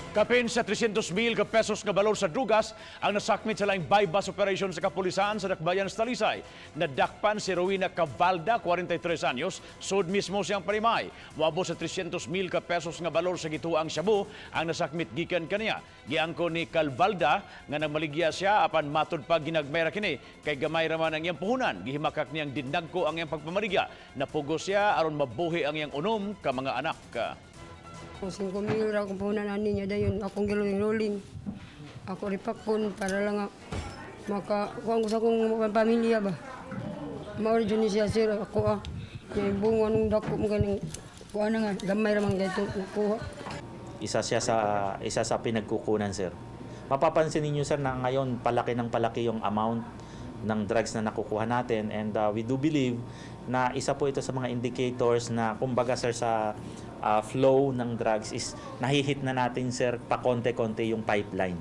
Kapin sa 300,000 ka pesos nga balor sa drugas ang nasakmit sa laing bypass operation sa kapulisan sa Dakbayan sa Talisay. Nadakpan si Rowena Cavalda, 43 anyos, sud mismo siyang parimay. Wabo sa 300,000 ka pesos nga balor sa gituang Shabu ang nasakmit gikan kaniya. Giangko ni Cavalda nga nagmaligya siya apan matud pa ginagmayra kini kay gamay raman ang iyang puhunan. Gihimakak niyang dinagko ang iyang pagpamaligya. Napugos siya aron mabuhi ang iyang unom ka mga anak. Kung 5,000 ra kung puhunan ani niya dayon akong giluling-luling. Ako ripakon para lang makakuha ko sa akong pamilya ba. Mao jud ni siya sir ako yung bunga nung dako mo ganing kuha na nga gamay ra man gayto kuha. Isa sa pinagkukunan, sir. Mapapansin ninyo, sir, na ngayon palaki ng palaki yung amount ng drugs na nakukuha natin, and we do believe na isa po ito sa mga indicators na kumbaga, sir, sa flow ng drugs is nahihit na natin, sir, pa konti-konti yung pipeline.